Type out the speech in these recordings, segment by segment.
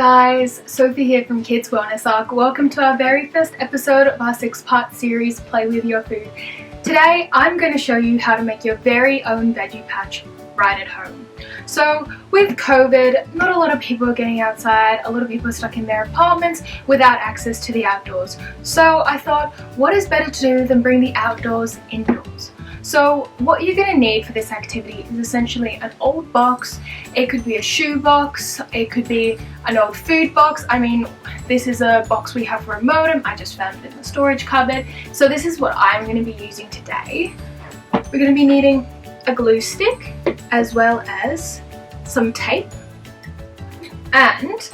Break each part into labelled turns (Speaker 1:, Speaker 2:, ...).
Speaker 1: guys, Sophie here from Kids Wellness Arc. Welcome to our very first episode of our 6-part series, Play With Your Food. Today I'm going to show you how to make your very own veggie patch right at home. So with COVID, not a lot of people are getting outside, a lot of people are stuck in their apartments without access to the outdoors. So I thought, what is better to do than bring the outdoors indoors? So what you're going to need for this activity is essentially an old box. It could be a shoebox, it could be an old food box. I mean, this is a box we have for a modem. I just found it in the storage cupboard. So this is what I'm going to be using today. We're going to be needing a glue stick as well as some tape. And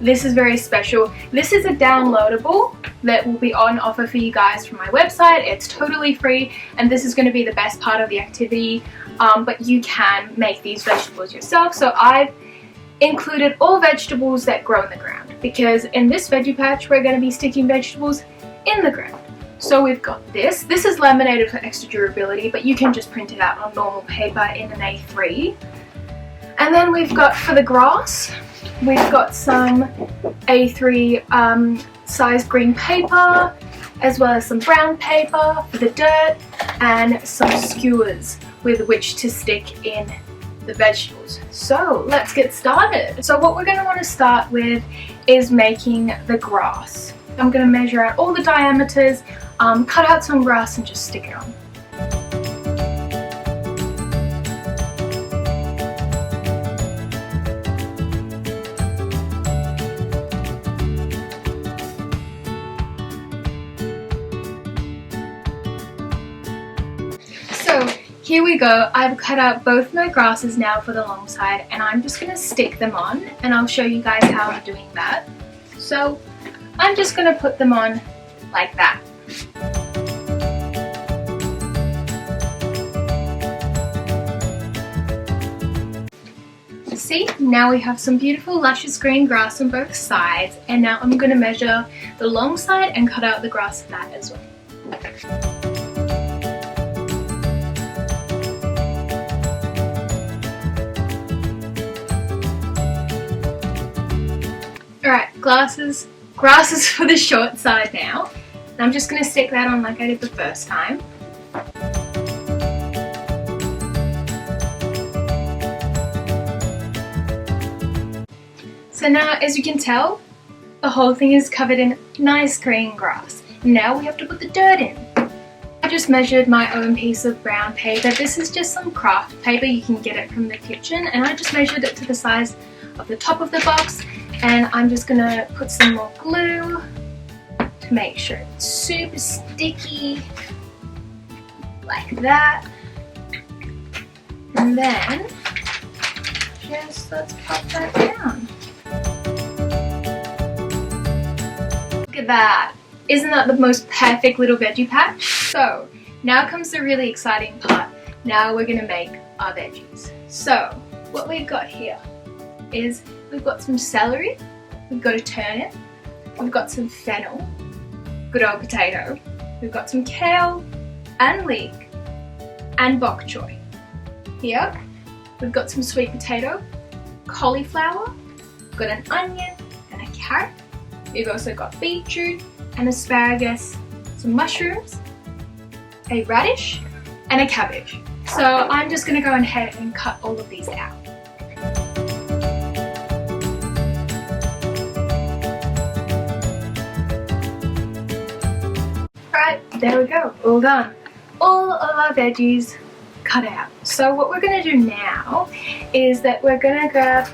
Speaker 1: this is very special. This is a downloadable that will be on offer for you guys from my website. It's totally free and this is going to be the best part of the activity, but you can make these vegetables yourself. So I've included all vegetables that grow in the ground because in this veggie patch we're going to be sticking vegetables in the ground. So we've got this. This is laminated for extra durability, but you can just print it out on normal paper in an A3. And then we've got, for the grass, we've got some A3 size green paper, as well as some brown paper for the dirt, and some skewers with which to stick in the vegetables. So let's get started. So what we're going to want to start with is making the grass. I'm going to measure out all the diameters, cut out some grass and just stick it on. So here we go. I've cut out both my grasses now for the long side and I'm just going to stick them on and I'll show you guys how I'm doing that. So I'm just going to put them on like that. See, now we have some beautiful luscious green grass on both sides, and now I'm going to measure the long side and cut out the grass for that as well. Alright, grasses for the short side now. And I'm just going to stick that on like I did the first time. So now, as you can tell, the whole thing is covered in nice green grass. Now we have to put the dirt in. I just measured my own piece of brown paper. This is just some craft paper, you can get it from the kitchen, and I just measured it to the size of the top of the box, and I'm just going to put some more glue to make sure it's super sticky, like that. And then, just let's pop that down. Look at that. Isn't that the most perfect little veggie patch? So now comes the really exciting part. Now we're going to make our veggies. So what we've got here is we've got some celery, we've got a turnip, we've got some fennel, good old potato, we've got some kale and leek and bok choy. Here we've got some sweet potato, cauliflower, we've got an onion and a carrot. We've also got beetroot and asparagus, some mushrooms, a radish, and a cabbage. So I'm just going to go ahead and cut all of these out. Alright, there we go, all done. All of our veggies cut out. So what we're going to do now is that we're going to grab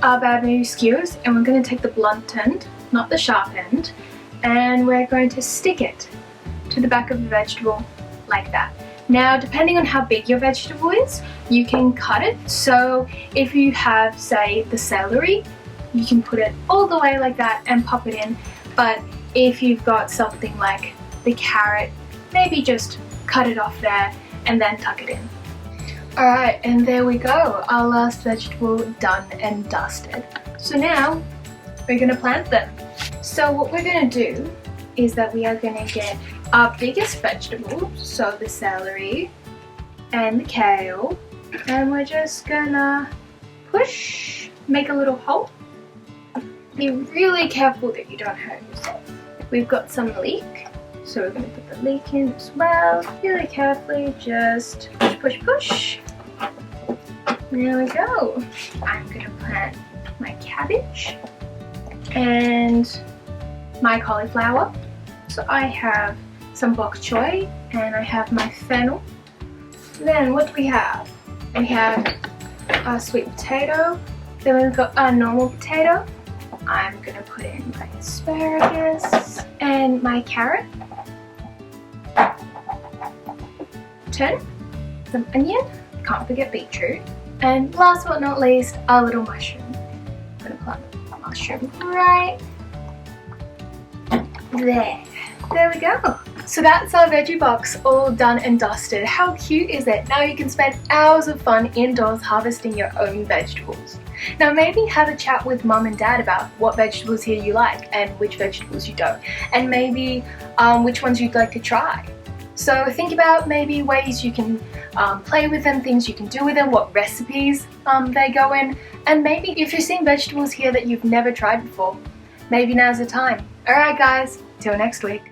Speaker 1: our bamboo skewers and we're going to take the blunt end, not the sharp end, and we're going to stick it to the back of the vegetable like that. Now, depending on how big your vegetable is, you can cut it. So if you have, say, the celery, you can put it all the way like that and pop it in. But if you've got something like the carrot, maybe just cut it off there and then tuck it in. Alright, and there we go, our last vegetable done and dusted. So now we're going to plant them. So what we're going to do is that we are going to get our biggest vegetable, so the celery and the kale, and we're just going to push, make a little hole, Be really careful that you don't hurt yourself. We've got some leek, so we're going to put the leek in as well. Really carefully, just push, push, push. There we go. I'm going to plant my cabbage and my cauliflower. So I have some bok choy and I have my fennel. Then what do we have? We have our sweet potato. Then we've got our normal potato. I'm going to put in my asparagus and my carrot. Turn, some onion, can't forget beetroot. And last but not least, our little mushroom. I'm going to plant a mushroom right there. There we go. So that's our veggie box all done and dusted. How cute is it? Now you can spend hours of fun indoors harvesting your own vegetables. Now maybe have a chat with mum and dad about what vegetables here you like and which vegetables you don't, and maybe which ones you'd like to try. So think about maybe ways you can play with them, things you can do with them, what recipes they go in, and maybe if you're seeing vegetables here that you've never tried before, maybe now's the time. Alright guys, till next week.